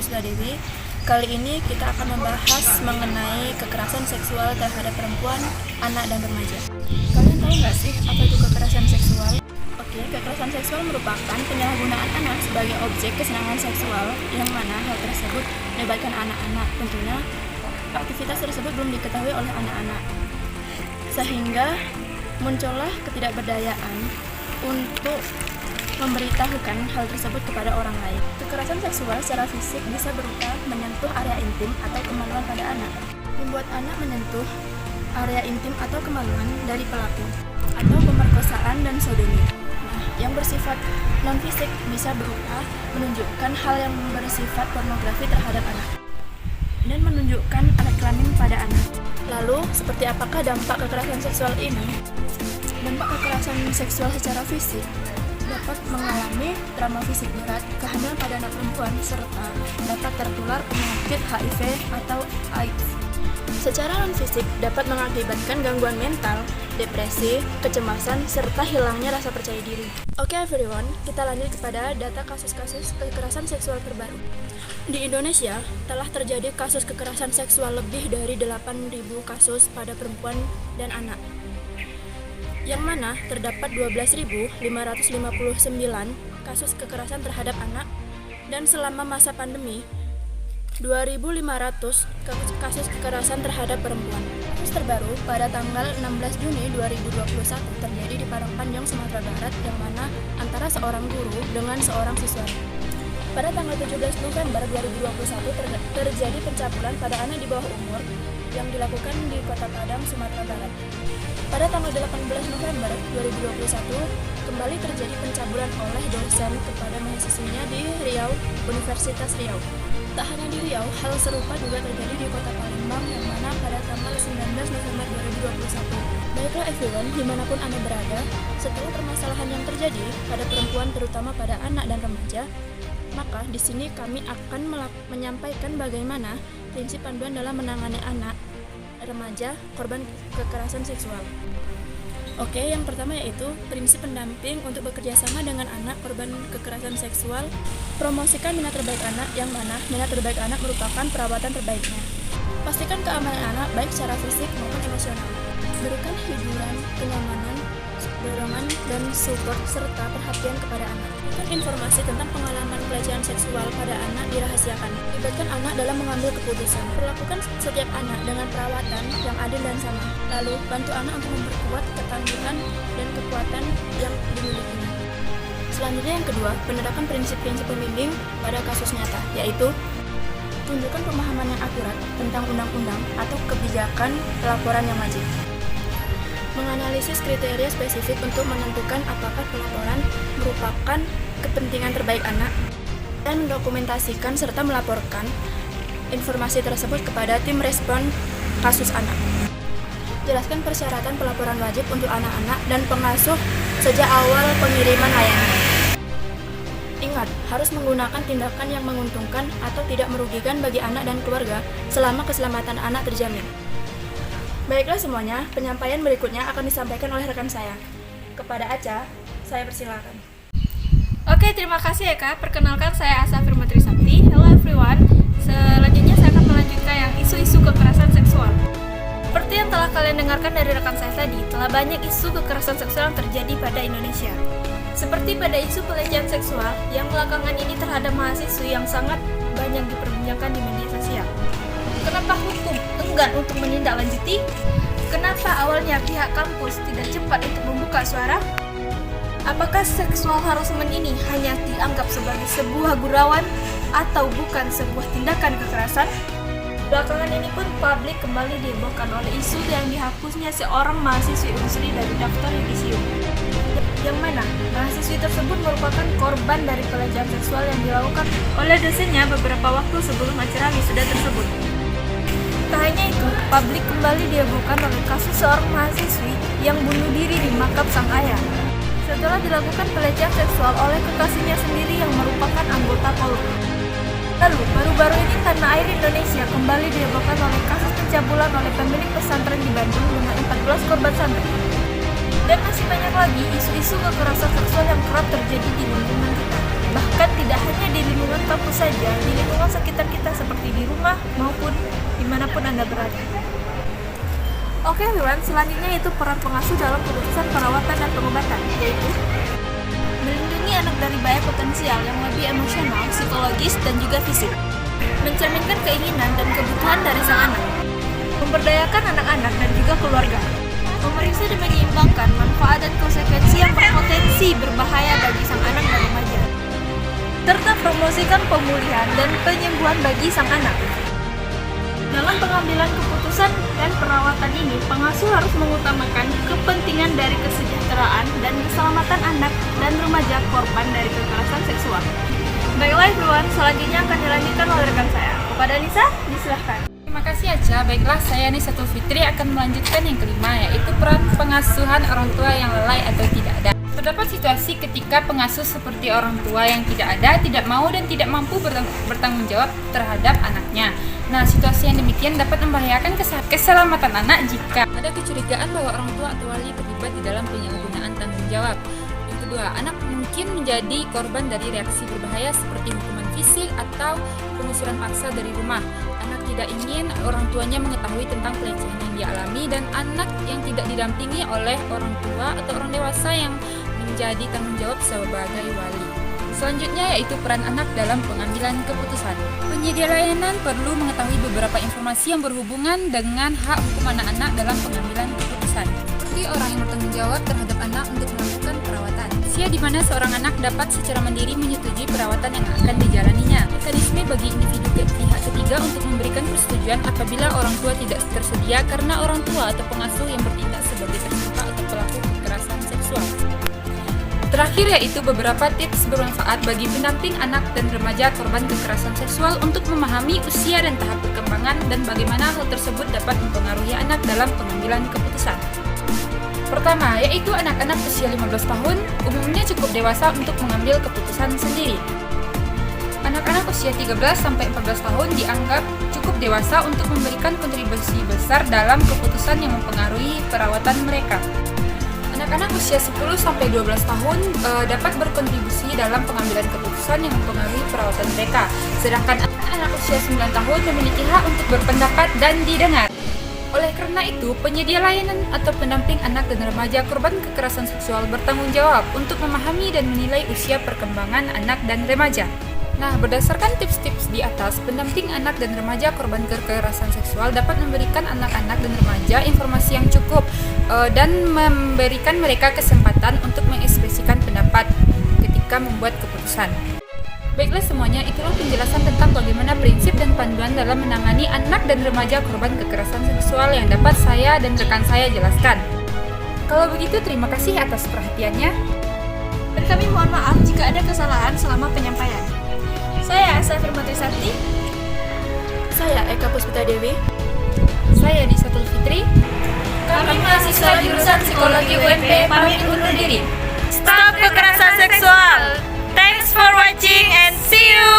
Puspa Dewi. Kali ini kita akan membahas mengenai kekerasan seksual terhadap perempuan, anak, dan remaja. Kalian tahu nggak sih apa itu kekerasan seksual? Oke, kekerasan seksual merupakan penyalahgunaan anak sebagai objek kesenangan seksual yang mana hal tersebut melibatkan anak-anak. Tentunya aktivitas tersebut belum diketahui oleh anak-anak, sehingga muncullah ketidakberdayaan untuk memberitahukan hal tersebut kepada orang lain. Kekerasan seksual secara fisik bisa berupa menyentuh area intim atau kemaluan pada anak, membuat anak menyentuh area intim atau kemaluan dari pelaku, atau pemerkosaan dan sodomi. Nah, yang bersifat non-fisik bisa berupa menunjukkan hal yang bersifat pornografi terhadap anak dan menunjukkan alat kelamin pada anak. Lalu, seperti apakah dampak kekerasan seksual ini? Dampak kekerasan seksual secara fisik dapat mengalami trauma fisik berat, kehamilan pada anak perempuan, serta dapat tertular penyakit HIV atau AIDS. Secara non-fisik dapat mengakibatkan gangguan mental, depresi, kecemasan, serta hilangnya rasa percaya diri. Oke everyone, kita lanjut kepada data kasus-kasus kekerasan seksual terbaru. Di Indonesia, telah terjadi kasus kekerasan seksual lebih dari 8.000 kasus pada perempuan dan anak, yang mana terdapat 12.559 kasus kekerasan terhadap anak, dan selama masa pandemi 2.500 kasus kekerasan terhadap perempuan. Kasus terbaru pada tanggal 16 Juni 2021 terjadi di Parangpanjang, Sumatera Barat, yang mana antara seorang guru dengan seorang siswa. Pada tanggal 17 November 2021 terjadi pencabulan pada anak di bawah umur yang dilakukan di Kota Padang, Sumatera Barat. Pada tanggal 18 November 2021, kembali terjadi pencabulan oleh dosen kepada mahasiswinya di Riau, Universitas Riau. Tak hanya di Riau, hal serupa juga terjadi di Kota Palembang, yang mana pada tanggal 19 November 2021. Baiklah everyone, dimanapun Anda berada, setelah permasalahan yang terjadi pada perempuan terutama pada anak dan remaja, maka di sini kami akan menyampaikan bagaimana prinsip panduan dalam menangani anak, remaja, korban kekerasan seksual. Oke, yang pertama yaitu prinsip pendamping untuk bekerja sama dengan anak korban kekerasan seksual. Promosikan minat terbaik anak, yang mana minat terbaik anak merupakan perawatan terbaiknya. Pastikan keamanan anak baik secara fisik maupun emosional. Berikan hiburan, kenyamanan, dorongan, dan support serta perhatian kepada anak. Berikan informasi tentang pengalaman pelecehan seksual pada anak dirahasiakan. Libatkan anak dalam mengambil keputusan. Perlakukan setiap anak dengan perawatan yang adil dan sama. Lalu, bantu anak untuk memperkuat ketangguhan dan kekuatan yang dimilikinya. Selanjutnya yang kedua, penerapan prinsip-prinsip pembimbing pada kasus nyata, yaitu tunjukkan pemahaman yang akurat tentang undang-undang atau kebijakan pelaporan yang wajib. Menganalisis kriteria spesifik untuk menentukan apakah pelaporan merupakan kepentingan terbaik anak, dan mendokumentasikan serta melaporkan informasi tersebut kepada tim respon kasus anak. Jelaskan persyaratan pelaporan wajib untuk anak-anak dan pengasuh sejak awal pengiriman layanan. Ingat, harus menggunakan tindakan yang menguntungkan atau tidak merugikan bagi anak dan keluarga selama keselamatan anak terjamin. Baiklah semuanya, penyampaian berikutnya akan disampaikan oleh rekan saya. Kepada Aca, saya persilakan. Oke, terima kasih ya Kak. Perkenalkan, saya Asa Firma Trisakti. Hello everyone. Selanjutnya saya akan melanjutkan yang isu-isu kekerasan seksual. Seperti yang telah kalian dengarkan dari rekan saya tadi, telah banyak isu kekerasan seksual yang terjadi pada Indonesia. Seperti pada isu pelecehan seksual yang belakangan ini terhadap mahasiswi yang sangat banyak diperbincangkan di media sosial. Kenapa hukum enggan untuk menindaklanjuti? Kenapa awalnya pihak kampus tidak cepat untuk membuka suara? Apakah seksual harassment ini hanya dianggap sebagai sebuah gurauan atau bukan sebuah tindakan kekerasan? Belakangan ini pun publik kembali dihebohkan oleh isu yang dihapusnya seorang mahasiswi Unsri dari daftar yudisium, yang mana mahasiswi tersebut merupakan korban dari pelecehan seksual yang dilakukan oleh dosennya beberapa waktu sebelum acara wisuda tersebut. Tak hanya itu, publik kembali dihebohkan oleh kasus seorang mahasiswi yang bunuh diri di makam sang ayah setelah dilakukan pelecehan seksual oleh kekasihnya sendiri yang merupakan anggota Polri. Lalu, baru-baru ini tanah air Indonesia kembali dihebohkan oleh kasus pencabulan oleh pemilik pesantren di Bandung dengan 14 korban santri. Dan masih banyak lagi isu-isu kekerasan seksual yang kerap terjadi di lingkungan kita. bahkan tidak hanya di lingkungan kampus saja, di lingkungan sekitar kita seperti di rumah maupun dimanapun Anda berada. Oke everyone, selanjutnya itu peran pengasuh dalam keputusan perawatan dan pengobatan, yaitu melindungi anak dari bahaya potensial yang lebih emosional, psikologis, dan juga fisik, mencerminkan keinginan dan kebutuhan dari sang anak, memberdayakan anak-anak dan juga keluarga, memeriksa dan menyeimbangkan manfaat dan konsekuensi yang berpotensi berbahaya bagi sang anak dan remaja, serta promosikan pemulihan dan penyembuhan bagi sang anak. Dalam pengambilan keputusan dan perawatan ini, pengasuh harus mengutamakan kepentingan dari kesejahteraan dan keselamatan anak dan remaja korban dari kekerasan seksual. Baiklah everyone, selanjutnya akan dilanjutkan oleh rekan saya. Kepada Nisa, disilahkan. Terima kasih Aca. Baiklah, saya Nisatul Fitri akan melanjutkan yang kelima, yaitu peran pengasuhan orang tua yang lalai atau tidak ada. Terdapat situasi ketika pengasuh seperti orang tua yang tidak ada, tidak mau dan tidak mampu bertanggung jawab terhadap anaknya. Nah, situasi yang demikian dapat membahayakan keselamatan anak jika ada kecurigaan bahwa orang tua atau wali terlibat di dalam penyalahgunaan tanggung jawab. Yang kedua, anak mungkin menjadi korban dari reaksi berbahaya seperti hukuman fisik atau pengusiran paksa dari rumah. Anak tidak ingin orang tuanya mengetahui tentang pelecehan yang dialami, dan anak yang tidak didampingi oleh orang tua atau orang dewasa yang menjadi tanggung jawab sebagai wali. Selanjutnya yaitu peran anak dalam pengambilan keputusan. Penyedia layanan perlu mengetahui beberapa informasi yang berhubungan dengan hak hukum anak-anak dalam pengambilan keputusan, seperti orang yang bertanggung jawab terhadap anak untuk melakukan perawatan, usia di mana seorang anak dapat secara mandiri menyetujui perawatan yang akan dijalaninya, mekanisme bagi individu pihak ketiga untuk memberikan persetujuan apabila orang tua tidak tersedia karena orang tua atau pengasuh yang bertindak sebagai tersangka atau pelaku kekerasan seksual. Terakhir yaitu beberapa tips bermanfaat bagi pendamping anak dan remaja korban kekerasan seksual untuk memahami usia dan tahap perkembangan dan bagaimana hal tersebut dapat mempengaruhi anak dalam pengambilan keputusan. Pertama, yaitu anak-anak usia 15 tahun umumnya cukup dewasa untuk mengambil keputusan sendiri. Anak-anak usia 13-14 tahun dianggap cukup dewasa untuk memberikan kontribusi besar dalam keputusan yang mempengaruhi perawatan mereka. Anak-anak usia 10-12 tahun dapat berkontribusi dalam pengambilan keputusan yang mempengaruhi perawatan mereka, sedangkan anak-anak usia 9 tahun memiliki hak untuk berpendapat dan didengar. Oleh karena itu, penyedia layanan atau pendamping anak dan remaja korban kekerasan seksual bertanggung jawab untuk memahami dan menilai usia perkembangan anak dan remaja. Nah, berdasarkan tips-tips di atas, pendamping anak dan remaja korban kekerasan seksual dapat memberikan anak-anak dan remaja informasi yang cukup dan memberikan mereka kesempatan untuk mengekspresikan pendapat ketika membuat keputusan. Baiklah semuanya, itulah penjelasan tentang bagaimana prinsip dan panduan dalam menangani anak dan remaja korban kekerasan seksual yang dapat saya dan rekan saya jelaskan. Kalau begitu, terima kasih atas perhatiannya. Dan kami mohon maaf jika ada kesalahan selama penyampaian. Saya Asa Firmatrisakti. Saya Eka Puspita Dewi. Saya Nisatul Fitri. Kami mahasiswa jurusan Psikologi UNP pamit undur diri. Stop kekerasan seksual. Thanks for watching and see you.